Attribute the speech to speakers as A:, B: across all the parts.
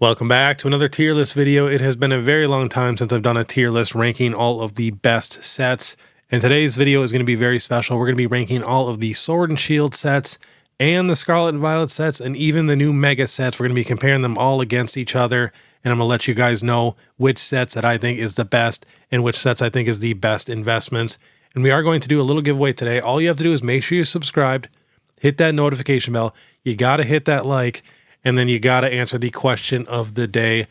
A: Welcome back to another tier list video. It has been a very long time since I've done a tier list ranking all of the best sets, and today's video is going to be very special. We're going to be ranking all of the Sword and Shield sets and the Scarlet and Violet sets and even the new Mega sets. We're going to be comparing them all against each other, and I'm going to let you guys know which sets that I think is the best and which sets I think is the best investments. And we are going to do a little giveaway today. All you have to do is make sure you're subscribed, hit that notification bell, you got to hit that like, and then you got to answer the question of the day.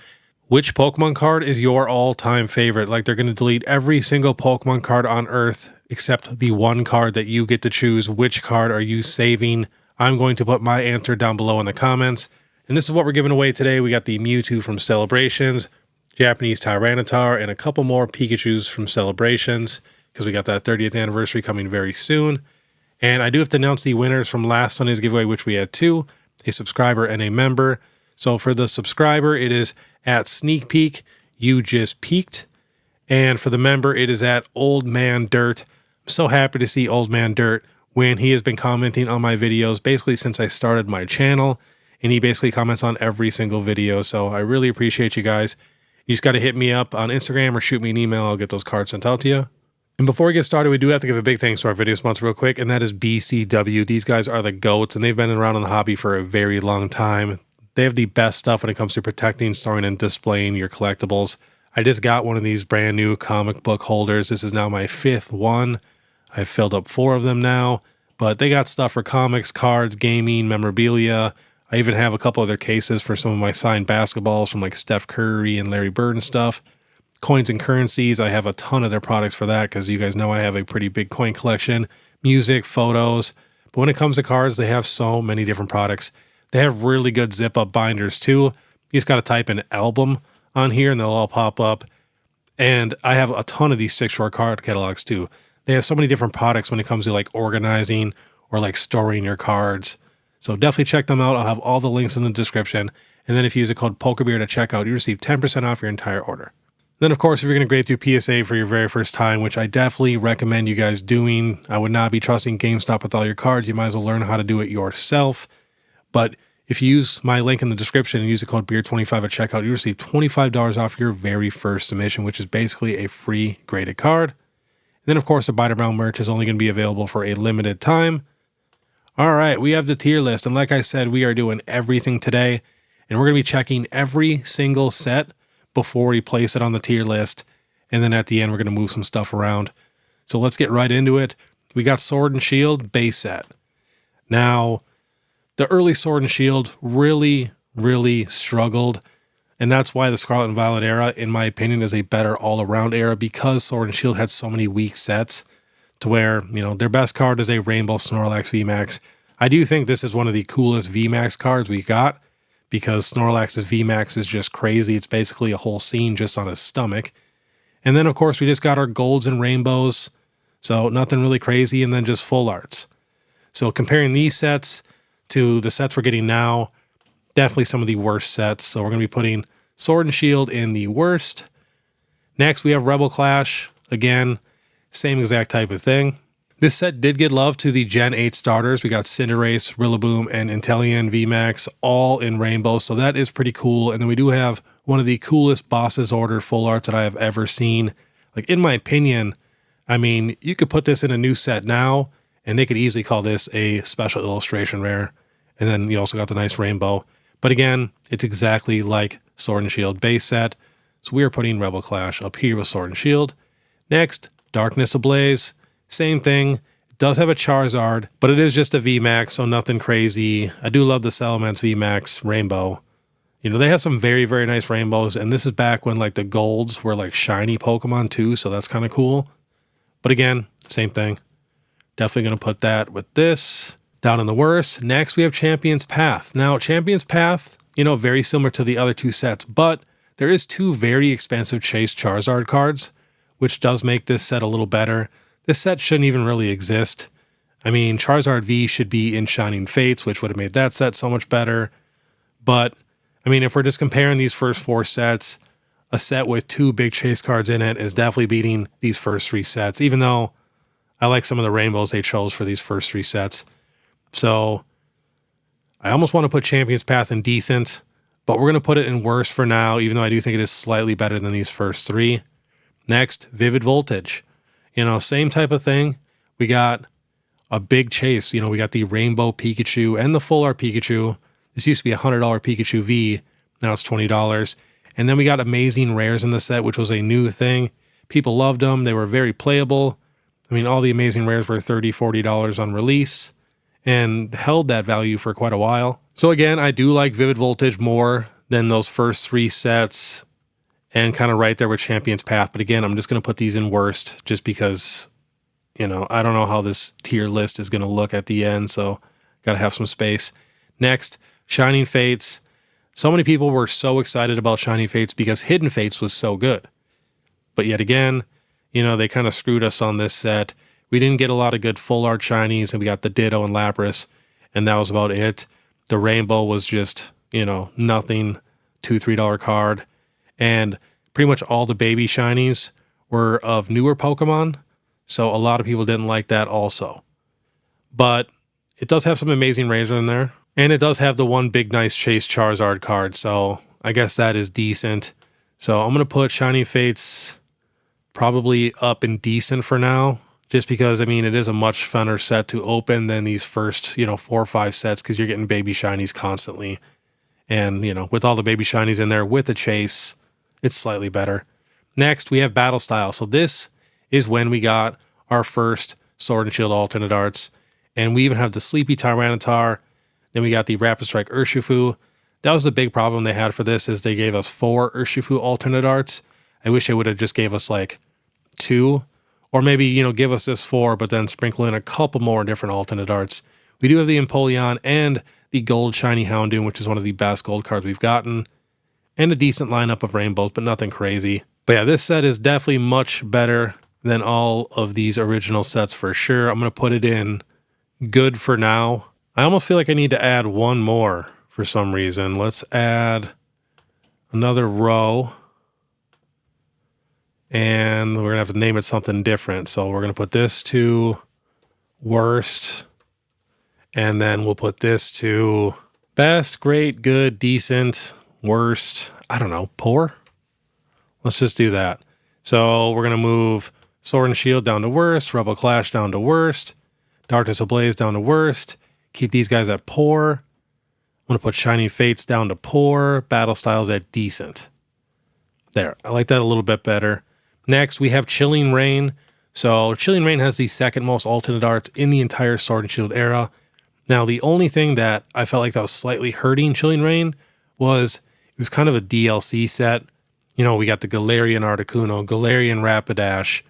A: Which Pokemon card is your all-time favorite? Like, they're going to delete every single Pokemon card on Earth except the one card that you get to choose. Which card are you saving? I'm going to put my answer down below in the comments. And this is what we're giving away today. We got the Mewtwo from Celebrations, Japanese Tyranitar, and a couple more Pikachus from Celebrations because we got that 30th anniversary coming very soon. And I do have to announce the winners from last Sunday's giveaway, which we had two. A subscriber and a member. So for the subscriber, it is at Sneak Peek, You Just Peeked. And for the member, it is at Old Man Dirt. I'm so happy to see Old Man Dirt when he has been commenting on my videos basically since I started my channel. And he basically comments on every single video. So I really appreciate you guys. You just got to hit me up on Instagram or shoot me an email. I'll get those cards sent out to you. And before we get started, we do have to give a big thanks to our video sponsor real quick, and that is BCW. These guys are the GOATs, and they've been around in the hobby for a very long time. They have the best stuff when it comes to protecting, storing, and displaying your collectibles. I just got one of these brand new comic book holders. This is now my 5th one. I've filled up 4 of them now, but they got stuff for comics, cards, gaming, memorabilia. I even have a couple other cases for some of my signed basketballs from like Steph Curry and Larry Bird and stuff. Coins and currencies, I have a ton of their products for that because you guys know I have a pretty big coin collection, music, photos. But when it comes to cards, they have so many different products. They have really good zip-up binders too. You just got to type in album on here and they'll all pop up. And I have a ton of these 6-short card catalogs too. They have so many different products when it comes to like organizing or like storing your cards. So definitely check them out. I'll have all the links in the description. And then if you use the code PokeBeard at checkout, you receive 10% off your entire order. Then, of course, if you're going to grade through PSA for your very first time, which I definitely recommend you guys doing, I would not be trusting GameStop with all your cards. You might as well learn how to do it yourself. But if you use my link in the description and use the code BEARD25 at checkout, you receive $25 off your very first submission, which is basically a free graded card. And then, of course, the Bite Around merch is only going to be available for a limited time. All right, we have the tier list. And like I said, we are doing everything today. And we're going to be checking every single set before we place it on the tier list. And then at the end, we're going to move some stuff around. So let's get right into it. We got Sword and Shield base set. Now, the early Sword and Shield really struggled. And that's why the Scarlet and Violet era, in my opinion, is a better all-around era because Sword and Shield had so many weak sets to where, you know, their best card is a Rainbow Snorlax VMAX. I do think this is one of the coolest VMAX cards we got, because Snorlax's VMAX is just crazy. It's basically a whole scene just on his stomach. And then, of course, we just got our golds and rainbows. So nothing really crazy, and then just full arts. So comparing these sets to the sets we're getting now, definitely some of the worst sets. So we're going to be putting Sword and Shield in the worst. Next, we have Rebel Clash. Again, same exact type of thing. This set did get love to the Gen 8 starters. We got Cinderace, Rillaboom, and Inteleon VMAX all in rainbow, so that is pretty cool. And then we do have one of the coolest Boss's Order full arts that I have ever seen. Like, in my opinion, I mean, you could put this in a new set now, and they could easily call this a special illustration rare. And then you also got the nice rainbow. But again, it's exactly like Sword and Shield base set. So we are putting Rebel Clash up here with Sword and Shield. Next, Darkness Ablaze. Same thing. It does have a Charizard, but it is just a VMAX, so nothing crazy. I do love the Salamence VMAX Rainbow. You know, they have some very nice rainbows, and this is back when like the golds were like shiny Pokemon too, so that's kind of cool. But again, same thing. Definitely going to put that with this. Down in the worst. Next, we have Champion's Path. Now, Champion's Path, you know, very similar to the other two sets, but there is 2 very expensive Chase Charizard cards, which does make this set a little better. This set shouldn't even really exist. I mean, Charizard V should be in Shining Fates, which would have made that set so much better. But, I mean, if we're just comparing these first 4 sets, a set with 2 big chase cards in it is definitely beating these first 3 sets, even though I like some of the rainbows they chose for these first 3 sets. So, I almost want to put Champion's Path in decent, but we're going to put it in worst for now, even though I do think it is slightly better than these first three. Next, Vivid Voltage. You know, same type of thing. We got a big chase. You know, we got the Rainbow Pikachu and the Full Art Pikachu. This used to be a $100 Pikachu V. Now it's $20. And then we got amazing rares in the set, which was a new thing. People loved them. They were very playable. I mean, all the amazing rares were $30, $40 on release and held that value for quite a while. So again, I do like Vivid Voltage more than those first three sets and kind of right there with Champion's Path. But again, I'm just going to put these in worst just because, you know, I don't know how this tier list is going to look at the end. So got to have some space. Next, Shining Fates. So many people were so excited about Shining Fates because Hidden Fates was so good. But yet again, you know, they kind of screwed us on this set. We didn't get a lot of good full art shinies, and we got the Ditto and Lapras, and that was about it. The Rainbow was just, you know, nothing, $2, $3 card. And pretty much all the baby shinies were of newer Pokemon, so a lot of people didn't like that also. But it does have some amazing Razor in there, and it does have the one big nice Chase Charizard card, so I guess that is decent. So I'm going to put Shining Fates probably up in decent for now, just because, I mean, it is a much funner set to open than these first, you know, 4 or 5 sets, because you're getting baby shinies constantly. And, you know, with all the baby shinies in there with the chase, it's slightly better. Next, we have Battle Style. So this is when we got our first Sword and Shield alternate arts. And we even have the Sleepy Tyranitar. Then we got the Rapid Strike Urshifu. That was the big problem they had for this, is they gave us 4 Urshifu alternate arts. I wish they would have just gave us like 2, or maybe, you know, give us this 4, but then sprinkle in a couple more different alternate arts. We do have the Empoleon and the Gold Shiny Houndoom, which is one of the best gold cards we've gotten, and a decent lineup of rainbows, but nothing crazy. But yeah, this set is definitely much better than all of these original sets for sure. I'm going to put it in good for now. I almost feel like I need to add one more for some reason. Let's add another row. And we're going to have to name it something different. So we're going to put this to worst. And then we'll put this to best, great, good, decent, worst. I don't know, poor? Let's just do that. So we're going to move Sword and Shield down to worst, Rebel Clash down to worst, Darkness Ablaze down to worst. Keep these guys at poor. I'm going to put Shining Fates down to poor, Battle Styles at decent. There, I like that a little bit better. Next, we have Chilling Reign. So Chilling Reign has the second most alternate arts in the entire Sword and Shield era. Now, the only thing that I felt like that was slightly hurting Chilling Reign was it was kind of a DLC set. You know, we got the Galarian Articuno, Galarian Rapidash,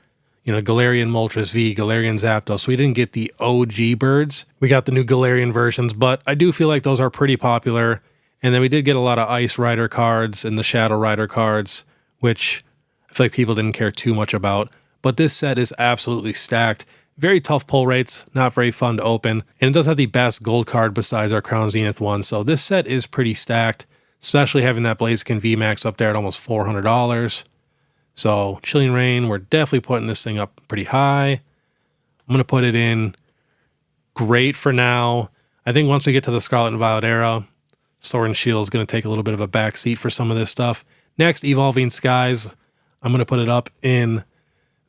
A: you know, Galarian Moltres V, Galarian Zapdos. We didn't get the OG birds. We got the new Galarian versions, but I do feel like those are pretty popular. And then we did get a lot of Ice Rider cards and the Shadow Rider cards, which I feel like people didn't care too much about. But this set is absolutely stacked. Very tough pull rates, not very fun to open. And it does have the best gold card besides our Crown Zenith one. So this set is pretty stacked, especially having that Blaziken VMAX up there at almost $400. So Chilling Reign, we're definitely putting this thing up pretty high. I'm going to put it in great for now. I think once we get to the Scarlet and Violet era, Sword and Shield is going to take a little bit of a backseat for some of this stuff. Next, Evolving Skies. I'm going to put it up in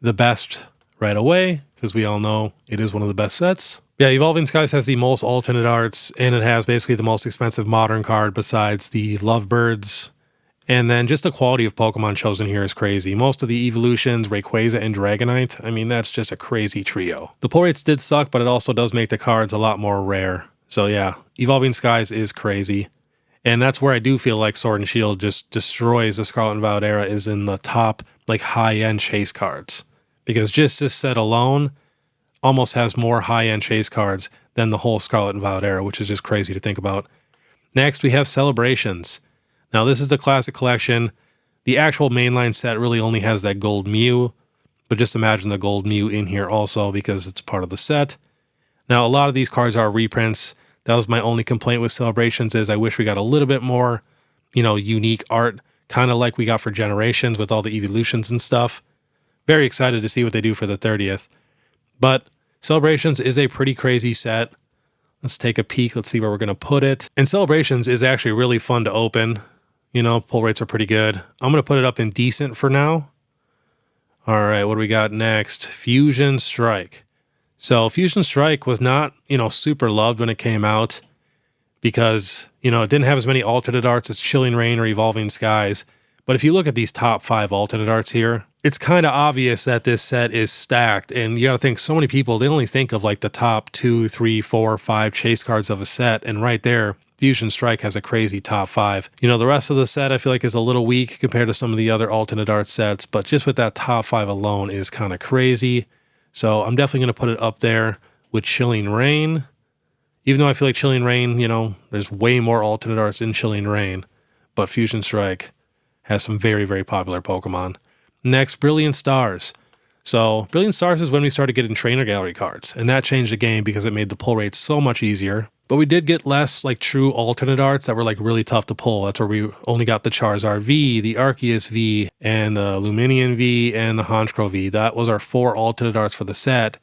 A: the best right away, because we all know it is one of the best sets. Yeah, Evolving Skies has the most alternate arts, and it has basically the most expensive modern card besides the Lovebirds. And then just the quality of Pokemon chosen here is crazy. Most of the evolutions, Rayquaza and Dragonite, I mean, that's just a crazy trio. The pull rates did suck, but it also does make the cards a lot more rare. So yeah, Evolving Skies is crazy. And that's where I do feel like Sword and Shield just destroys the Scarlet and Violet era, is in the top, like, high-end chase cards. Because just this set alone almost has more high-end chase cards than the whole Scarlet and Violet era, which is just crazy to think about. Next, we have Celebrations. Now, this is the Classic Collection. The actual mainline set really only has that gold Mew, but just imagine the gold Mew in here also because it's part of the set. Now, a lot of these cards are reprints. That was my only complaint with Celebrations, is I wish we got a little bit more, you know, unique art, kind of like we got for Generations with all the evolutions and stuff. Very excited to see what they do for the 30th. But Celebrations is a pretty crazy set. Let's take a peek. Let's see where we're going to put it. And Celebrations is actually really fun to open. You know, pull rates are pretty good. I'm going to put it up in decent for now. All right, what do we got next? Fusion Strike. So Fusion Strike was not, super loved when it came out because, it didn't have as many alternate arts as Chilling Rain or Evolving Skies. But if you look at these top 5 alternate arts here, it's kind of obvious that this set is stacked. And you got to think, so many people, they only think of like the top 2, 3, 4, 5 chase cards of a set. And right there, Fusion Strike has a crazy top 5. The rest of the set I feel like is a little weak compared to some of the other alternate art sets. But just with that top 5 alone is kind of crazy. So I'm definitely going to put it up there with Chilling Rain. Even though I feel like Chilling Rain, there's way more alternate arts in Chilling Rain. But Fusion Strike has some very, very popular Pokemon. Next, Brilliant Stars. So Brilliant Stars is when we started getting trainer gallery cards, and that changed the game because it made the pull rates so much easier. But we did get less like true alternate arts that were like really tough to pull. That's where we only got the Charizard V, the Arceus V, and the Luminion V, and the Honchkrow V. That was our 4 alternate arts for the set.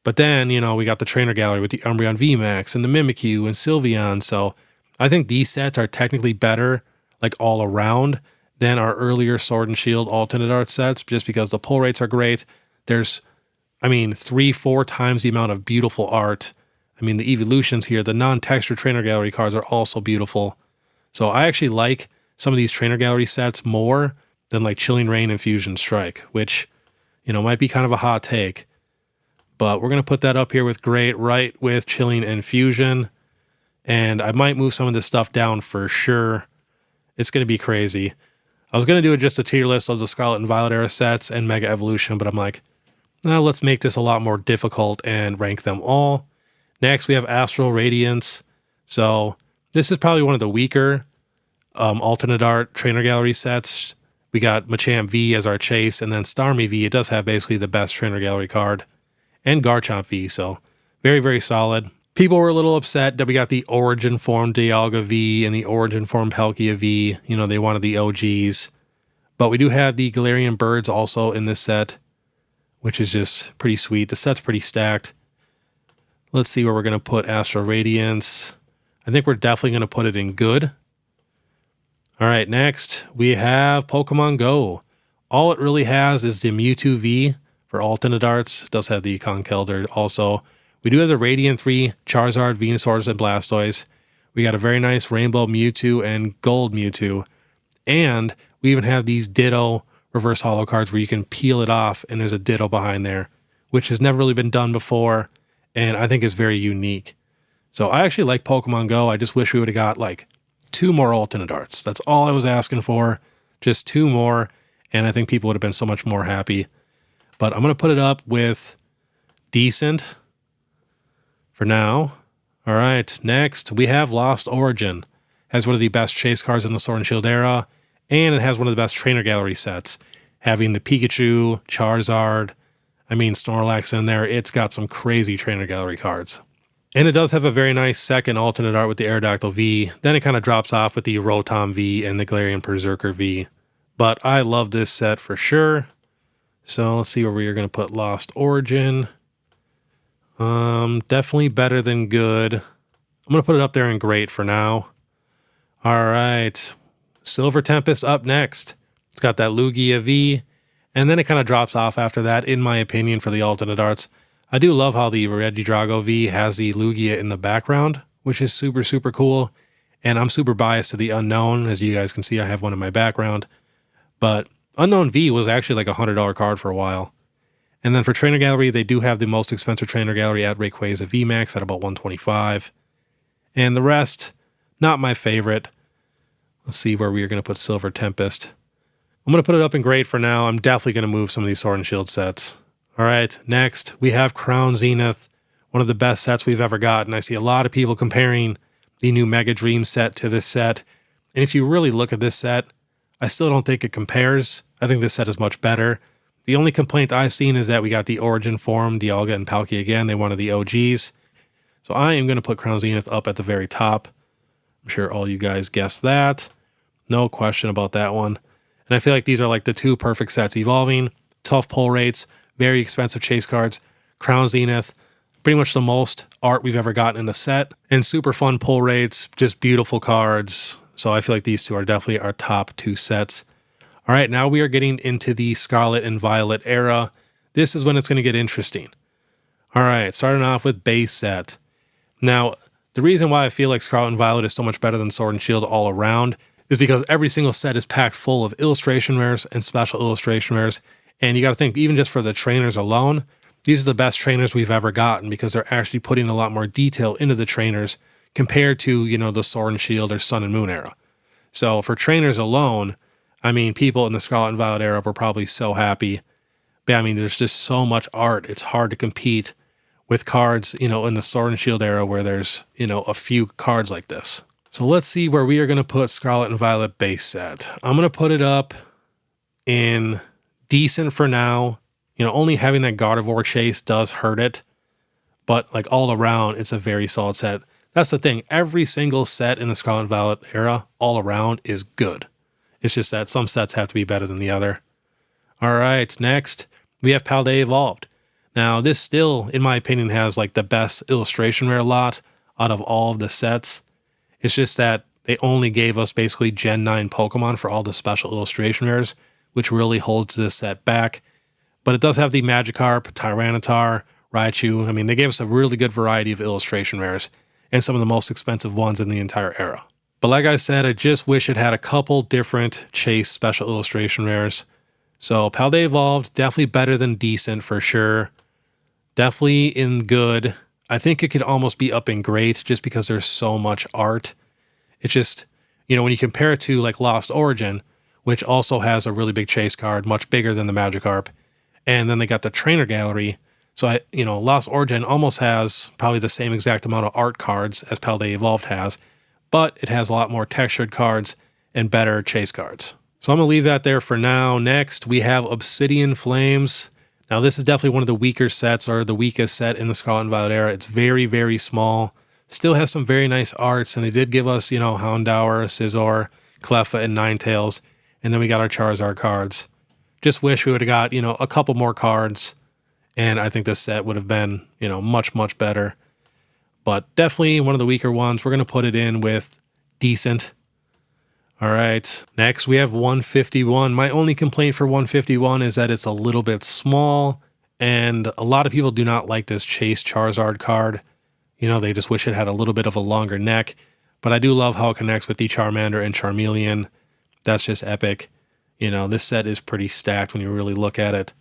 A: But then, we got the trainer gallery with the Umbreon VMAX and the Mimikyu and Sylveon. So I think these sets are technically better, like all around, than our earlier Sword and Shield alternate art sets, just because the pull rates are great. There's, 3-4 times the amount of beautiful art. The evolutions here, the non-texture trainer gallery cards are also beautiful. So I actually like some of these trainer gallery sets more than like Chilling Rain and Fusion Strike, which, might be kind of a hot take. But we're going to put that up here with great, right with Chilling and Fusion. And I might move some of this stuff down for sure. It's going to be crazy. I was going to do just a tier list of the Scarlet and Violet era sets and Mega Evolution, but I'm like, no, let's make this a lot more difficult and rank them all. Next, we have Astral Radiance. So this is probably one of the weaker alternate art trainer gallery sets. We got Machamp V as our chase, and then Starmie V. It does have basically the best trainer gallery card. And Garchomp V, so very, very solid. People were a little upset that we got the Origin Form Dialga V and the Origin Form Palkia V. They wanted the OGs. But we do have the Galarian Birds also in this set, which is just pretty sweet. The set's pretty stacked. Let's see where we're going to put Astral Radiance. I think we're definitely going to put it in good. All right, next we have Pokemon Go. All it really has is the Mewtwo V for alternate arts. It does have the Conkeldurr also. We do have the Radiant 3, Charizard, Venusaur, and Blastoise. We got a very nice Rainbow Mewtwo and Gold Mewtwo. And we even have these Ditto reverse holo cards where you can peel it off and there's a Ditto behind there, which has never really been done before, and I think is very unique. So I actually like Pokemon Go. I just wish we would have got like 2 more alternate arts. That's all I was asking for. Just 2 more, and I think people would have been so much more happy. But I'm going to put it up with decent for now. All right, next we have Lost Origin. Has one of the best chase cards in the Sword and Shield era, and it has one of the best trainer gallery sets. Having the Pikachu, Charizard, Snorlax in there, it's got some crazy trainer gallery cards. And it does have a very nice second alternate art with the Aerodactyl V. Then it kind of drops off with the Rotom V and the Galarian Berserker V. But I love this set for sure. So let's see where we are going to put Lost Origin. Definitely better than good. I'm going to put it up there in great for now. All right. Silver Tempest up next. It's got that Lugia V. And then it kind of drops off after that, in my opinion, for the alternate arts. I do love how the Regidrago V has the Lugia in the background, which is super, super cool. And I'm super biased to the Unknown. As you guys can see, I have one in my background. But Unknown V was actually like a $100 card for a while. And then for Trainer Gallery, they do have the most expensive Trainer Gallery at Rayquaza VMAX at about $125. And the rest, not my favorite. Let's see where we are going to put Silver Tempest. I'm going to put it up in great for now. I'm definitely going to move some of these Sword and Shield sets. All right, next we have Crown Zenith, one of the best sets we've ever gotten. I see a lot of people comparing the new Mega Dream set to this set. And if you really look at this set, I still don't think it compares. I think this set is much better. The only complaint I've seen is that we got the Origin Form, Dialga and Palkia again. They wanted the OGs. So I am going to put Crown Zenith up at the very top. I'm sure all you guys guessed that. No question about that one. And I feel like these are like the 2 perfect sets. Evolving, tough pull rates, very expensive chase cards. Crown Zenith, pretty much the most art we've ever gotten in the set. And super fun pull rates, just beautiful cards. So I feel like these two are definitely our top 2 sets. All right, now we are getting into the Scarlet and Violet era. This is when it's going to get interesting. All right, starting off with base set. Now, the reason why I feel like Scarlet and Violet is so much better than Sword and Shield all around is because every single set is packed full of illustration rares and special illustration rares. And you got to think, even just for the trainers alone, these are the best trainers we've ever gotten because they're actually putting a lot more detail into the trainers compared to, you know, the Sword and Shield or Sun and Moon era. So for trainers alone, I mean, people in the Scarlet and Violet era were probably so happy. But I mean, there's just so much art. It's hard to compete with cards, you know, in the Sword and Shield era where there's, you know, a few cards like this. So let's see where we are going to put Scarlet and Violet base set. I'm going to put it up in decent for now. You know, only having that Gardevoir chase does hurt it, but like all around, it's a very solid set. That's the thing. Every single set in the Scarlet and Violet era, all around, is good. It's just that some sets have to be better than the other. All right, next, we have Paldea Evolved. Now, this still, in my opinion, has like the best illustration rare lot out of all of the sets. It's just that they only gave us basically Gen 9 Pokemon for all the special illustration rares, which really holds this set back. But it does have the Magikarp, Tyranitar, Raichu. I mean, they gave us a really good variety of illustration rares and some of the most expensive ones in the entire era. But like I said, I just wish it had a couple different Chase special illustration rares. So Paldea Evolved, definitely better than decent for sure. Definitely in good. I think it could almost be up in great just because there's so much art. It's just, you know, when you compare it to like Lost Origin, which also has a really big chase card, much bigger than the Magikarp, and then they got the trainer gallery. So, Lost Origin almost has probably the same exact amount of art cards as Paldea Evolved has, but it has a lot more textured cards and better chase cards. So I'm going to leave that there for now. Next, we have Obsidian Flames. Now, this is definitely one of the weaker sets, or the weakest set in the Scarlet and Violet era. It's very, very small. Still has some very nice arts, and they did give us, Houndour, Scizor, Cleffa, and Ninetales. And then we got our Charizard cards. Just wish we would have got, a couple more cards. And I think this set would have been, much, much better. But definitely one of the weaker ones. We're going to put it in with decent. All right. Next, we have 151. My only complaint for 151 is that it's a little bit small. And a lot of people do not like this Chase Charizard card. They just wish it had a little bit of a longer neck. But I do love how it connects with the Charmander and Charmeleon. That's just epic. This set is pretty stacked when you really look at it.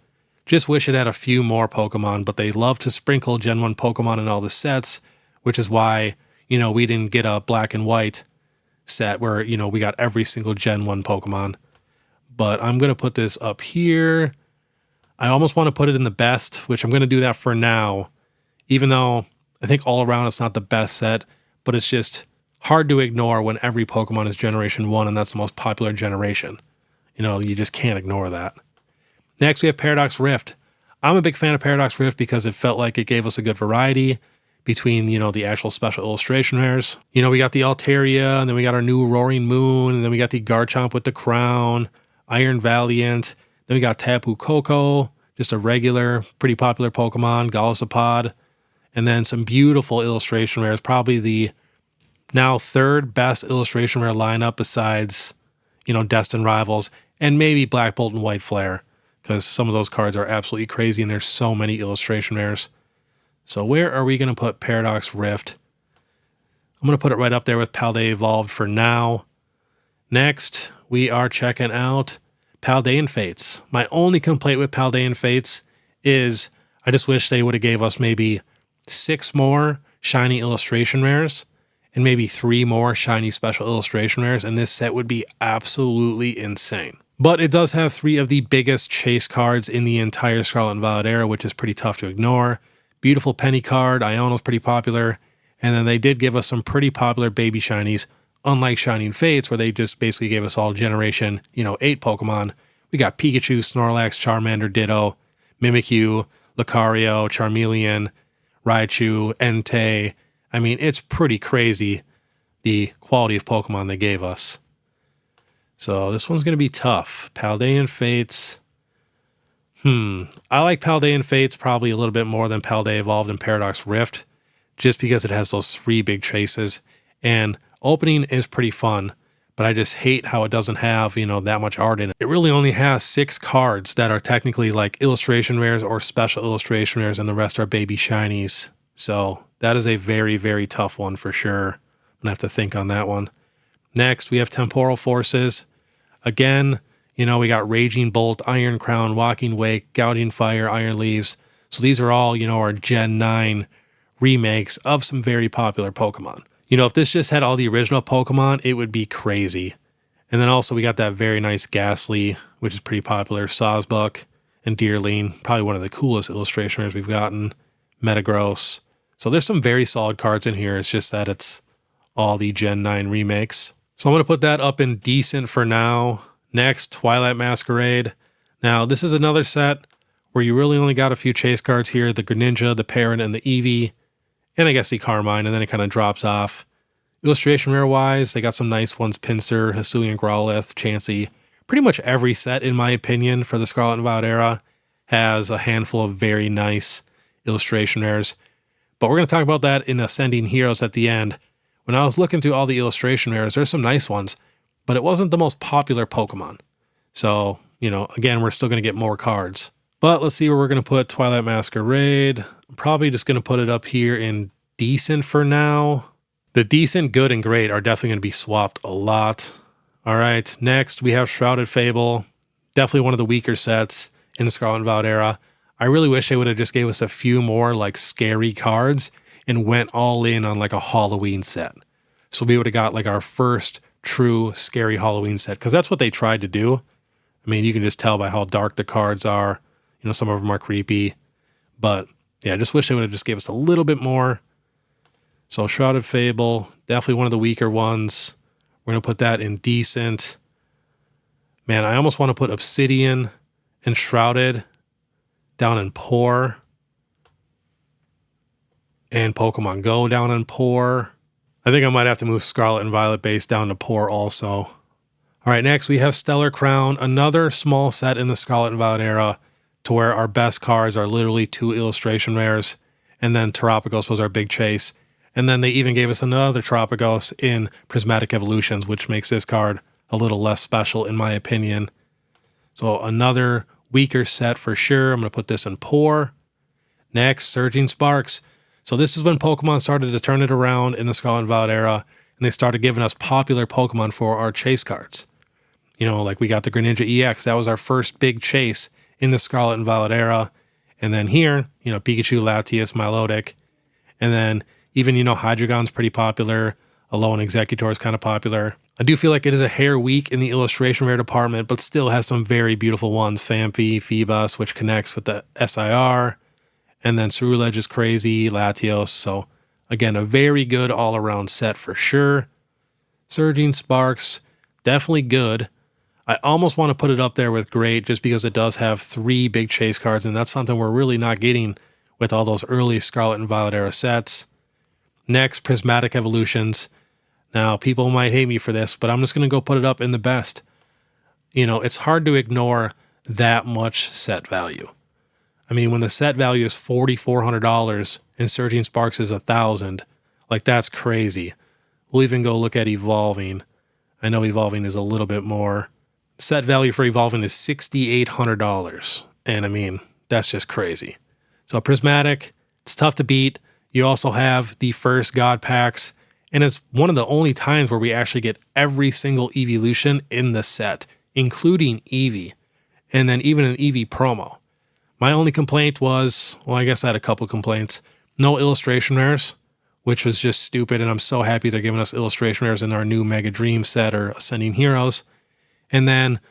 A: Just wish it had a few more Pokemon, but they love to sprinkle Gen 1 Pokemon in all the sets, which is why, we didn't get a black and white set where, we got every single Gen 1 Pokemon. But I'm going to put this up here. I almost want to put it in the best, which I'm going to do that for now, even though I think all around it's not the best set, but it's just hard to ignore when every Pokemon is Generation 1 and that's the most popular generation. You just can't ignore that. Next, we have Paradox Rift. I'm a big fan of Paradox Rift because it felt like it gave us a good variety between, the actual special illustration rares. We got the Altaria, and then we got our new Roaring Moon, and then we got the Garchomp with the crown, Iron Valiant, then we got Tapu Koko, just a regular, pretty popular Pokemon, Golisopod, and then some beautiful illustration rares, probably the now third best illustration rare lineup besides, Destined Rivals, and maybe Black Bolt and White Flare, because some of those cards are absolutely crazy, and there's so many illustration rares. So where are we going to put Paradox Rift? I'm going to put it right up there with Paldea Evolved for now. Next, we are checking out Paldean Fates. My only complaint with Paldean Fates is I just wish they would have gave us maybe 6 more shiny illustration rares and maybe 3 more shiny special illustration rares, and this set would be absolutely insane. But it does have 3 of the biggest chase cards in the entire Scarlet and Violet era, which is pretty tough to ignore. Beautiful Penny card, Iono's pretty popular, and then they did give us some pretty popular baby shinies, unlike Shining Fates, where they just basically gave us all Generation, 8 Pokemon. We got Pikachu, Snorlax, Charmander, Ditto, Mimikyu, Lucario, Charmeleon, Raichu, Entei. I mean, it's pretty crazy, the quality of Pokemon they gave us. So this one's going to be tough. Paldean Fates. I like Paldean Fates probably a little bit more than Paldea Evolved and Paradox Rift, just because it has those 3 big chases, and opening is pretty fun, but I just hate how it doesn't have, you know, that much art in it. It really only has 6 cards that are technically like illustration rares or special illustration rares, and the rest are baby shinies. So that is a very, very tough one for sure. I'm gonna have to think on that one. Next, we have Temporal Forces. Again, you know, we got Raging Bolt, Iron Crown, Walking Wake, Gouging Fire, Iron Leaves. So these are all, you know, our Gen 9 remakes of some very popular Pokemon. You know, if this just had all the original Pokemon, it would be crazy. And then also we got that very nice Ghastly, which is pretty popular, Sawsbuck, and Deerling, probably one of the coolest illustration rares we've gotten, Metagross. So there's some very solid cards in here. It's just that it's all the Gen 9 remakes. So I'm going to put that up in decent for now. Next, Twilight Masquerade. Now, this is another set where you really only got a few chase cards here, the Greninja, the Parrot, and the Eevee, and I guess the Carmine, and then it kind of drops off. Illustration rare-wise, they got some nice ones, Pinsir, Hisuian Growlithe, Chansey. Pretty much every set, in my opinion, for the Scarlet and Violet era has a handful of very nice illustration rares. But we're going to talk about that in Ascending Heroes at the end. When I was looking through all the illustration rares, there's some nice ones, but it wasn't the most popular Pokemon. So, you know, again, we're still going to get more cards. But let's see where we're going to put Twilight Masquerade. I'm probably just going to put it up here in decent for now. The decent, good, and great are definitely going to be swapped a lot. All right, next we have Shrouded Fable. Definitely one of the weaker sets in the Scarlet and Violet era. I really wish they would have just gave us a few more like scary cards and went all in on like a Halloween set. So we would have got like our first true scary Halloween set, because that's what they tried to do. I mean, you can just tell by how dark the cards are. You know, some of them are creepy. But yeah, I just wish they would have just gave us a little bit more. So Shrouded Fable, definitely one of the weaker ones. We're going to put that in decent. Man, I almost want to put Obsidian and Shrouded down in poor. And Pokemon Go down in poor. I think I might have to move Scarlet and Violet base down to poor also. All right, next we have Stellar Crown, another small set in the Scarlet and Violet era to where our best cards are literally 2 illustration rares. And then Terapagos was our big chase. And then they even gave us another Terapagos in Prismatic Evolutions, which makes this card a little less special in my opinion. So another weaker set for sure. I'm going to put this in poor. Next, Surging Sparks. So this is when Pokemon started to turn it around in the Scarlet and Violet era, and they started giving us popular Pokemon for our chase cards. You know, like we got the Greninja EX. That was our first big chase in the Scarlet and Violet era. And then here, you know, Pikachu, Latias, Milotic. And then even, you know, Hydreigon's pretty popular. Alolan Executor is kind of popular. I do feel like it is a hair weak in the illustration rare department, but still has some very beautiful ones. Phanpy, Phoebus, which connects with the SIR. And then Cerulege is crazy, Latios. So again, a very good all-around set for sure. Surging Sparks, definitely good. I almost want to put it up there with great just because it does have 3 big chase cards, and that's something we're really not getting with all those early Scarlet and Violet era sets. Next, Prismatic Evolutions. Now, people might hate me for this, but I'm just going to go put it up in the best. You know, it's hard to ignore that much set value. I mean, when the set value is $4,400 and Surging Sparks is $1,000, like that's crazy. We'll even go look at Evolving. I know Evolving is a little bit more. Set value for Evolving is $6,800. And I mean, that's just crazy. So Prismatic, it's tough to beat. You also have the first God packs, and it's one of the only times where we actually get every single evolution in the set, including Eevee, and then even an Eevee promo. My only complaint was, well, I guess I had a couple complaints. No illustration rares, which was just stupid, and I'm so happy they're giving us illustration rares in our new Mega Dream set or Ascending Heroes. And then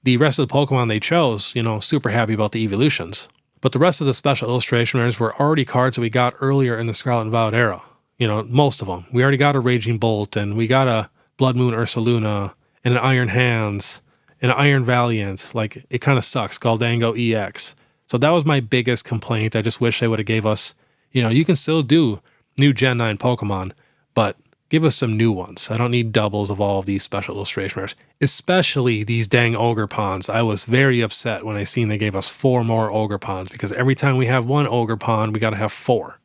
A: the rest of the Pokemon they chose, you know, super happy about the evolutions. But the rest of the special illustration rares were already cards that we got earlier in the Scarlet and Violet era. You know, most of them. We already got a Raging Bolt, and we got a Blood Moon Ursaluna, and an Iron Hands, and an Iron Valiant. Like, it kind of sucks. Goldango EX. So that was my biggest complaint. I just wish they would have gave us, you know, you can still do new Gen 9 Pokemon, but give us some new ones. I don't need doubles of all of these special illustration rares, especially these dang Ogerpons. I was very upset when I seen they gave us 4 more Ogerpons, because every time we have 1 Ogerpon, we got to have 4.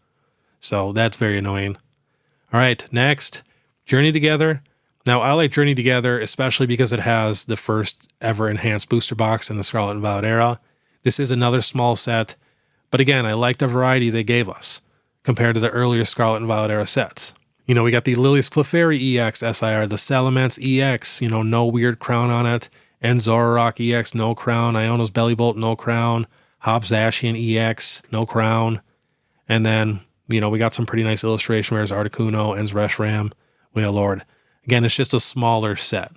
A: So that's very annoying. All right, next, Journey Together. Now, I like Journey Together, especially because it has the first ever enhanced booster box in the Scarlet and Violet era. This is another small set, but again, I like the variety they gave us compared to the earlier Scarlet and Violet era sets. You know, we got the Lilius Clefairy EX SIR, the Salamence EX, you know, no weird crown on it, and Zoroark EX, no crown, Iono's Bellibolt, no crown, Hobbs Zacian EX, no crown, and then, you know, we got some pretty nice illustration rares, Articuno and Reshiram, Wailord. Again, it's just a smaller set.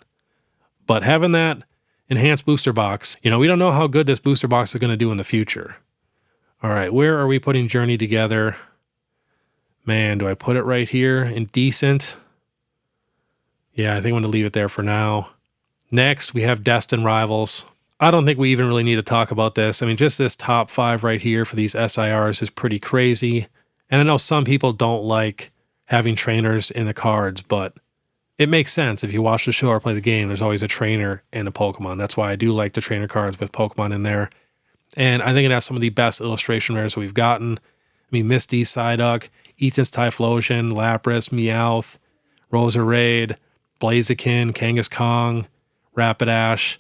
A: But having that enhanced booster box, you know, we don't know how good this booster box is going to do in the future. All right, where are we putting Journey Together? Man, do I put it right here in decent? Yeah, I think I'm going to leave it there for now. Next, we have Destined Rivals. I don't think we even really need to talk about this. I mean, just this top 5 right here for these SIRs is pretty crazy. And I know some people don't like having trainers in the cards, but it makes sense. If you watch the show or play the game, there's always a trainer and a Pokemon. That's why I do like the trainer cards with Pokemon in there. And I think it has some of the best illustration rares that we've gotten. I mean, Misty, Psyduck, Eaton's Typhlosion, Lapras, Meowth, Roserade, Blaziken, Kangaskhan, Rapidash.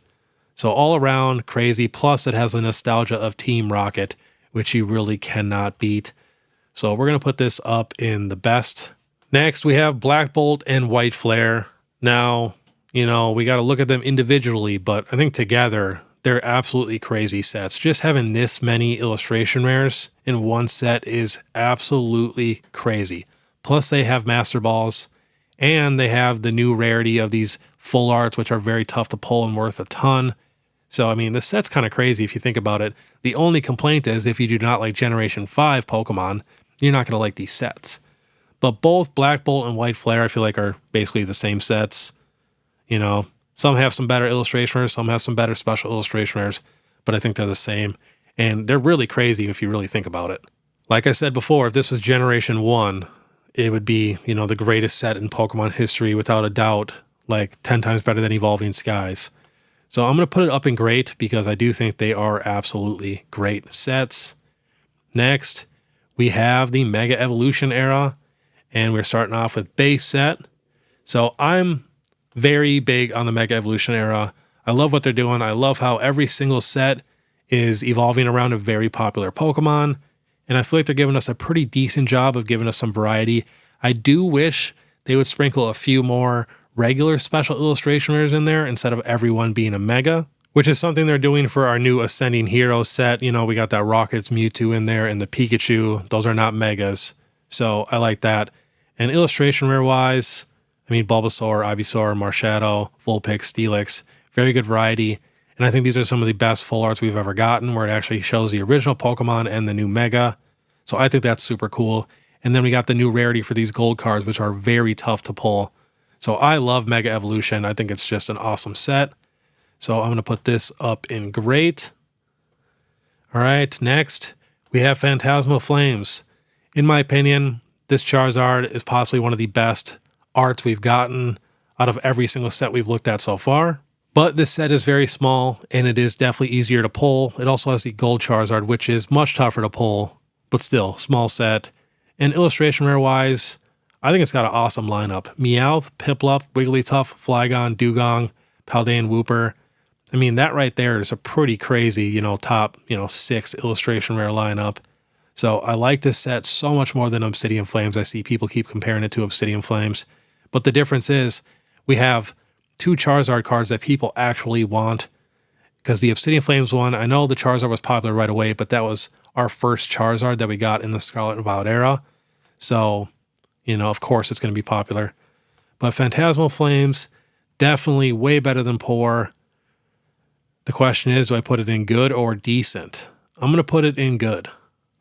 A: So all around crazy. Plus it has the nostalgia of Team Rocket, which you really cannot beat. So we're going to put this up in the best. Next, we have Black Bolt and White Flare. Now, you know, we got to look at them individually, but I think together, they're absolutely crazy sets. Just having this many illustration rares in one set is absolutely crazy. Plus, they have Master Balls, and they have the new rarity of these full arts, which are very tough to pull and worth a ton. So, I mean, this set's kind of crazy if you think about it. The only complaint is if you do not like Generation 5 Pokemon, you're not going to like these sets. But both Black Bolt and White Flare, I feel like, are basically the same sets. You know, some have some better illustration rares, some have some better special illustration rares, but I think they're the same. And they're really crazy if you really think about it. Like I said before, if this was Generation 1, it would be, you know, the greatest set in Pokemon history without a doubt, like 10 times better than Evolving Skies. So I'm going to put it up in great because I do think they are absolutely great sets. Next, we have the Mega Evolution era. And we're starting off with base set. So I'm very big on the Mega Evolution era. I love what they're doing. I love how every single set is evolving around a very popular Pokemon. And I feel like they're giving us a pretty decent job of giving us some variety. I do wish they would sprinkle a few more regular special illustration rares in there instead of everyone being a Mega, which is something they're doing for our new Ascending Heroes set. You know, we got that Rocket's Mewtwo in there and the Pikachu. Those are not Megas. So I like that. And illustration rare wise, I mean, Bulbasaur, Ivysaur, Marshadow, Vulpix, Steelix, very good variety. And I think these are some of the best full arts we've ever gotten where it actually shows the original Pokemon and the new Mega. So I think that's super cool. And then we got the new rarity for these gold cards, which are very tough to pull. So I love Mega Evolution. I think it's just an awesome set. So I'm going to put this up in great. All right, next we have Phantasmal Flames. In my opinion, this Charizard is possibly one of the best arts we've gotten out of every single set we've looked at so far. But this set is very small, and it is definitely easier to pull. It also has the Gold Charizard, which is much tougher to pull, but still, small set. And illustration rare-wise, I think it's got an awesome lineup. Meowth, Piplup, Wigglytuff, Flygon, Dugong, Paldean, Wooper. I mean, that right there is a pretty crazy, you know, top, 6 illustration rare lineup. So I like this set so much more than Obsidian Flames. I see people keep comparing it to Obsidian Flames. But the difference is we have 2 Charizard cards that people actually want. Because the Obsidian Flames one, I know the Charizard was popular right away, but that was our first Charizard that we got in the Scarlet and Violet era. So, of course it's going to be popular. But Phantasmal Flames, definitely way better than poor. The question is, do I put it in good or decent? I'm going to put it in good.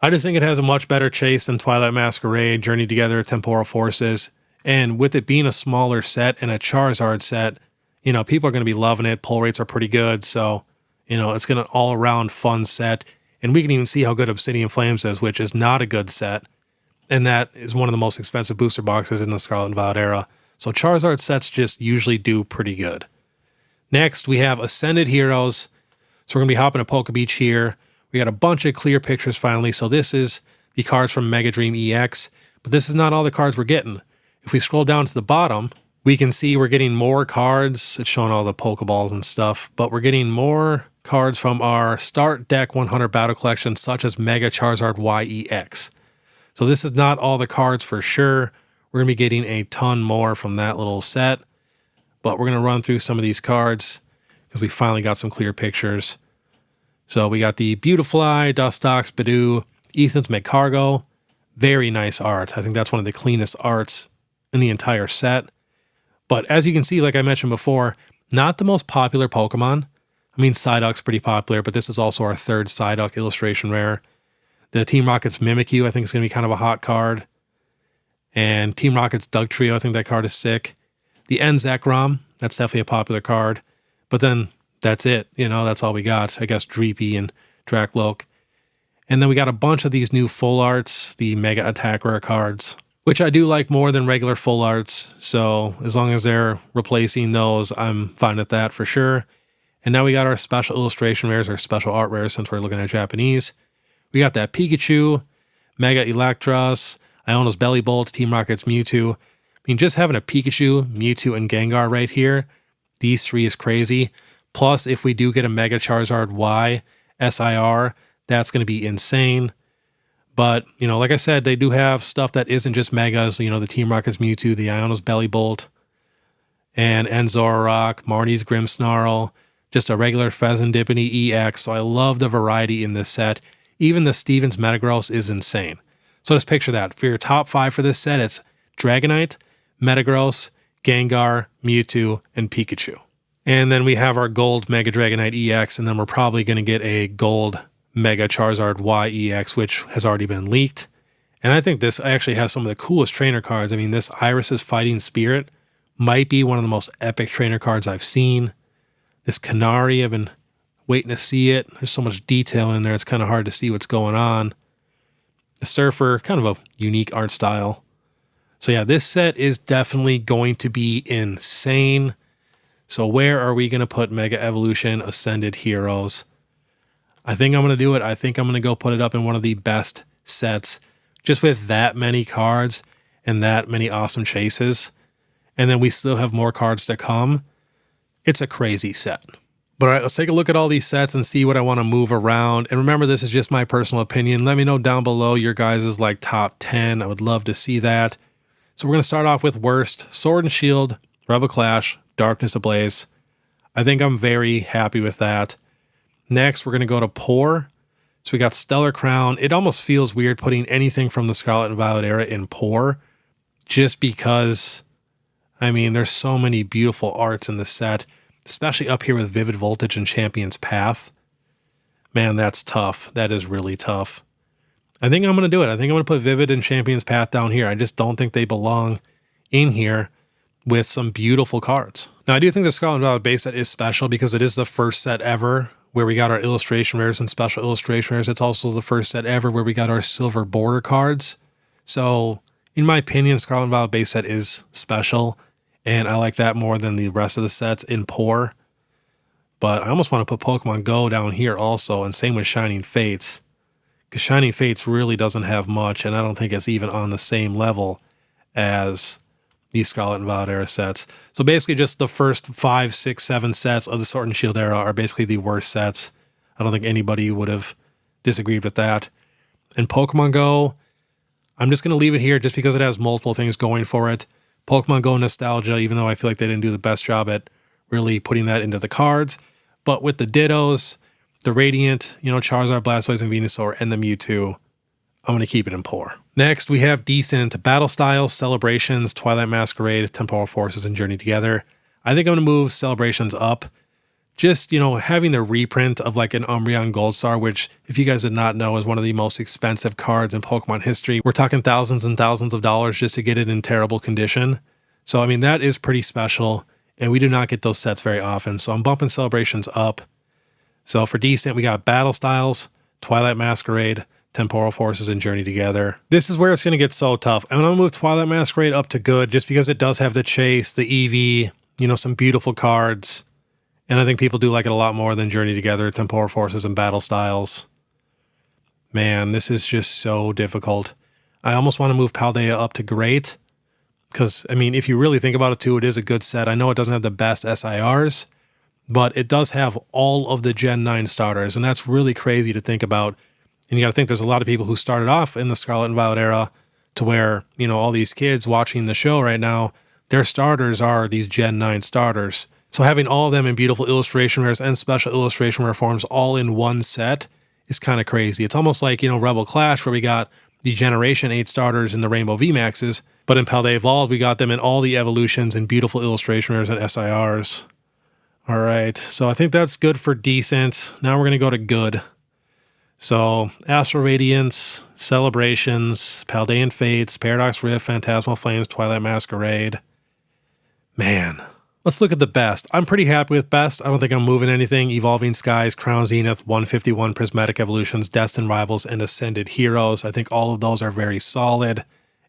A: I just think it has a much better chase than Twilight Masquerade, Journey Together, Temporal Forces, and with it being a smaller set and a Charizard set, people are going to be loving it. Pull rates are pretty good, so, it's going to all-around fun set, and we can even see how good Obsidian Flames is, which is not a good set, and that is one of the most expensive booster boxes in the Scarlet and Violet era, so Charizard sets just usually do pretty good. Next, we have Ascended Heroes, so we're going to be hopping to PokeBeach here. We got a bunch of clear pictures finally. So this is the cards from Mega Dream EX, but this is not all the cards we're getting. If we scroll down to the bottom, We can see we're getting more cards. It's showing all the Pokeballs and stuff, but we're getting more cards from our Start Deck 100 Battle Collection, such as Mega Charizard YEX. So this is not all the cards for sure. We're going to be getting a ton more from that little set, but we're going to run through some of these cards because we finally got some clear pictures. So we got the Beautifly, Dustox, Bidoo, Ethan's Magcargo. Very nice art. I think that's one of the cleanest arts in the entire set. But as you can see, like I mentioned before, not the most popular Pokemon. I mean, Psyduck's pretty popular, but this is also our third Psyduck illustration rare. The Team Rocket's Mimikyu, I think, is going to be kind of a hot card. And Team Rocket's Dugtrio, I think that card is sick. The Zekrom, that's definitely a popular card. But then that's it. You know, that's all we got. I guess Dreepy and Dracloak. And then we got a bunch of these new full arts, the Mega Attack Rare cards, which I do like more than regular full arts. So as long as they're replacing those, I'm fine with that for sure. And now we got our special illustration rares, or special art rares, since we're looking at Japanese. We got that Pikachu, Mega Electros, Iono's Bellibolt, Team Rocket's Mewtwo. I mean, just having a Pikachu, Mewtwo, and Gengar right here, these three is crazy. Plus, if we do get a Mega Charizard Y, SIR, that's going to be insane. But, you know, like I said, they do have stuff that isn't just Megas. You know, the Team Rocket's Mewtwo, the Iono's Bellibolt, and Zoroark, Marty's Grimmsnarl, just a regular Fezandipity EX. So I love the variety in this set. Even the Stevens Metagross is insane. So just picture that. For your top 5 for this set, it's Dragonite, Metagross, Gengar, Mewtwo, and Pikachu. And then we have our gold Mega Dragonite EX, and then we're probably going to get a gold Mega Charizard YEX, which has already been leaked. And I think this actually has some of the coolest trainer cards. I mean, this Iris's Fighting Spirit might be one of the most epic trainer cards I've seen. This Canary, I've been waiting to see it. There's so much detail in there, it's kind of hard to see what's going on. The Surfer, kind of a unique art style. So yeah, this set is definitely going to be insane. So where are we going to put Mega Evolution Ascended Heroes? I think I'm going to do it. I think I'm going to go put it up in one of the best sets, just with that many cards and that many awesome chases. And then we still have more cards to come. It's a crazy set. But all right, let's take a look at all these sets and see what I want to move around. And remember, this is just my personal opinion. Let me know down below your guys' like top 10. I would love to see that. So we're going to start off with worst. Sword and Shield, Rebel Clash, Darkness Ablaze. I think I'm very happy with that. Next, we're going to go to Poor. So we got Stellar Crown. It almost feels weird putting anything from the Scarlet and Violet era in Poor, just because, I mean, there's so many beautiful arts in the set, especially up here with Vivid Voltage and Champion's Path. Man, that's tough. That is really tough. I think I'm going to do it. I think I'm going to put Vivid and Champion's Path down here. I just don't think they belong in here with some beautiful cards. Now, I do think the Scarlet and Violet base set is special because it is the first set ever where we got our illustration rares and special illustration rares. It's also the first set ever where we got our silver border cards. So, in my opinion, Scarlet and Violet base set is special, and I like that more than the rest of the sets in Poor. But I almost want to put Pokemon Go down here also, and same with Shining Fates, because Shining Fates really doesn't have much, and I don't think it's even on the same level as these Scarlet and Violet era sets. So basically just the first 5, 6, 7 sets of the Sword and Shield era are basically the worst sets. I don't think anybody would have disagreed with that. And Pokemon Go, I'm just going to leave it here just because it has multiple things going for it. Pokemon Go nostalgia, even though I feel like they didn't do the best job at really putting that into the cards. But with the Dittos, the Radiant, you know, Charizard, Blastoise, and Venusaur, and the Mewtwo, I'm going to keep it in Poor. Next, we have decent Battle Styles, Celebrations, Twilight Masquerade, Temporal Forces, and Journey Together. I think I'm going to move Celebrations up. Just, you know, having the reprint of like an Umbreon Gold Star, which, if you guys did not know, is one of the most expensive cards in Pokemon history. We're talking thousands and thousands of dollars just to get it in terrible condition. So, I mean, that is pretty special, and we do not get those sets very often. So I'm bumping Celebrations up. So for decent, we got Battle Styles, Twilight Masquerade, Temporal Forces, and Journey Together. This is where it's going to get so tough. I'm going to move Twilight Masquerade up to good just because it does have the Chase, the EV, you know, some beautiful cards. And I think people do like it a lot more than Journey Together, Temporal Forces, and Battle Styles. Man, this is just so difficult. I almost want to move Paldea up to great Because, I mean, if you really think about it too, it is a good set. I know it doesn't have the best SIRs, but it does have all of the Gen 9 starters, and that's really crazy to think about. And you got to think there's a lot of people who started off in the Scarlet and Violet era to where, you know, all these kids watching the show right now, their starters are these Gen 9 starters. So having all of them in beautiful illustration rares and special illustration rare forms all in one set is kind of crazy. It's almost like, you know, Rebel Clash, where we got the Generation 8 starters in the Rainbow VMAXs, but in Paldea Evolved, we got them in all the evolutions and beautiful illustration rares and SIRs. All right, so I think that's good for decent. Now we're going to go to good. So Astral Radiance, Celebrations, Paldean Fates, Paradox Rift, Phantasmal Flames, Twilight Masquerade. Man, let's look at the best. I'm pretty happy with best. I don't think I'm moving anything. Evolving Skies, Crown Zenith, 151 Prismatic Evolutions, Destined Rivals, and Ascended Heroes. I think all of those are very solid,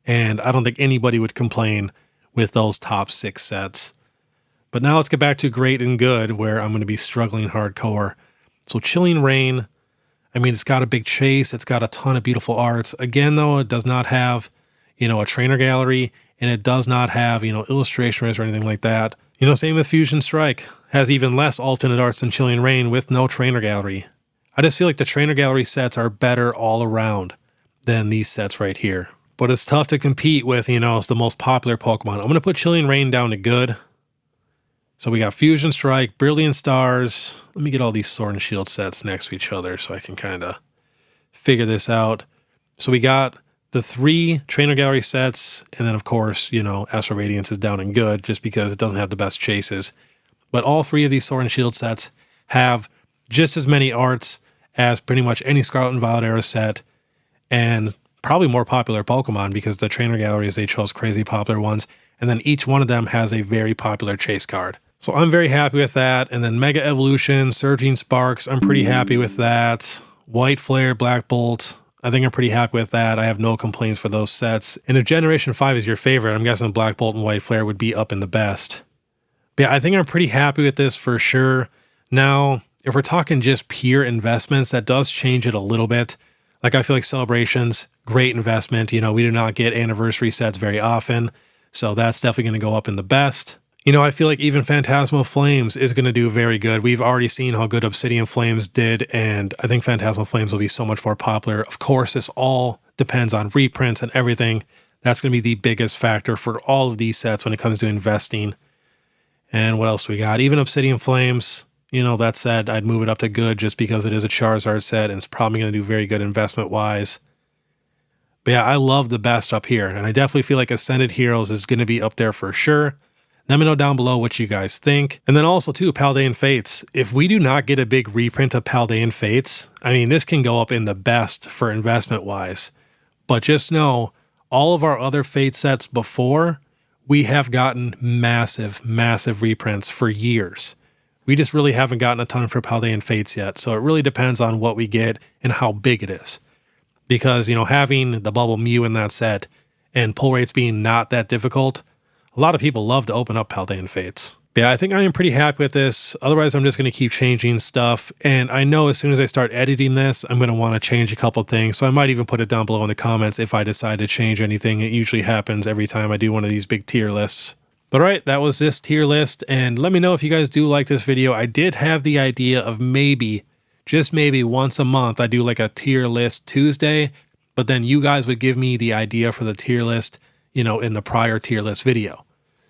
A: and I don't think anybody would complain with those top 6 sets. But now let's get back to great and good, where I'm going to be struggling hardcore. So Chilling Reign, I mean, it's got a big chase. It's got a ton of beautiful arts. Again, though, it does not have, you know, a trainer gallery, and it does not have, you know, illustration rares or anything like that. You know, same with Fusion Strike. Has even less alternate arts than Chilling Reign with no trainer gallery. I just feel like the trainer gallery sets are better all around than these sets right here. But it's tough to compete with, you know, it's the most popular Pokemon. I'm going to put Chilling Reign down to good. So we got Fusion Strike, Brilliant Stars. Let me get all these Sword and Shield sets next to each other so I can kind of figure this out. So we got the 3 trainer gallery sets, and then of course, you know, Astral Radiance is down in good just because it doesn't have the best chases. But all 3 of these Sword and Shield sets have just as many arts as pretty much any Scarlet and Violet era set, and probably more popular Pokemon because the trainer galleries, they chose crazy popular ones, and then each one of them has a very popular chase card. So I'm very happy with that. And then Mega Evolution, Surging Sparks, I'm pretty happy with that. White Flare, Black Bolt, I think I'm pretty happy with that. I have no complaints for those sets. And if Generation 5 is your favorite, I'm guessing Black Bolt and White Flare would be up in the best. But yeah, I think I'm pretty happy with this for sure. Now, if we're talking just pure investments, that does change it a little bit. Like I feel like Celebrations, great investment. You know, we do not get anniversary sets very often. So that's definitely going to go up in the best. You know, I feel like even Phantasmal Flames is going to do very good. We've already seen how good Obsidian Flames did, and I think Phantasmal Flames will be so much more popular. Of course, this all depends on reprints and everything. That's going to be the biggest factor for all of these sets when it comes to investing. And what else do we got? Even Obsidian Flames, you know, that said, I'd move it up to good just because it is a Charizard set, and it's probably going to do very good investment-wise. But yeah, I love the best up here, and I definitely feel like Ascended Heroes is going to be up there for sure. Let me know down below what you guys think. And then also too, Paldean Fates. If we do not get a big reprint of Paldean Fates, I mean, this can go up in the best for investment wise. But just know, all of our other Fate sets before, we have gotten massive, massive reprints for years. We just really haven't gotten a ton for Paldean Fates yet. So it really depends on what we get and how big it is. Because, you know, having the Bubble Mew in that set and pull rates being not that difficult, a lot of people love to open up Paldean Fates. Yeah, I think I am pretty happy with this. Otherwise, I'm just going to keep changing stuff. And I know as soon as I start editing this, I'm going to want to change a couple things. So I might even put it down below in the comments if I decide to change anything. It usually happens every time I do one of these big tier lists. But all right, that was this tier list. And let me know if you guys do like this video. I did have the idea of maybe, just maybe once a month, I do like a tier list Tuesday. But then you guys would give me the idea for the tier list, you know, in the prior tier list video.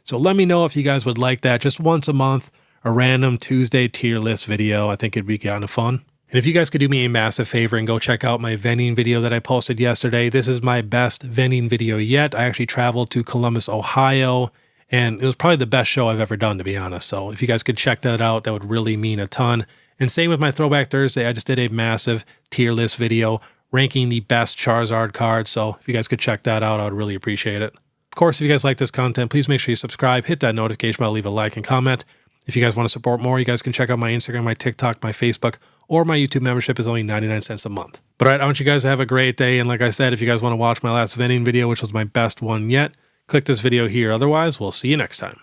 A: So let me know if you guys would like that. Just once a month, a random Tuesday tier list video. I think it'd be kind of fun. And if you guys could do me a massive favor and go check out my vending video that I posted yesterday. This is my best vending video yet. I actually traveled to Columbus, Ohio, and it was probably the best show I've ever done, to be honest. So if you guys could check that out, that would really mean a ton. And same with my Throwback Thursday. I just did a massive tier list video ranking the best Charizard cards. So if you guys could check that out, I would really appreciate it. Of course, if you guys like this content, please make sure you subscribe, hit that notification bell, leave a like and comment. If you guys want to support more, you guys can check out my Instagram, my TikTok, my Facebook, or my YouTube membership is only 99 cents a month. But all right, I want you guys to have a great day. And like I said, if you guys want to watch my last vending video, which was my best one yet, click this video here. Otherwise, we'll see you next time.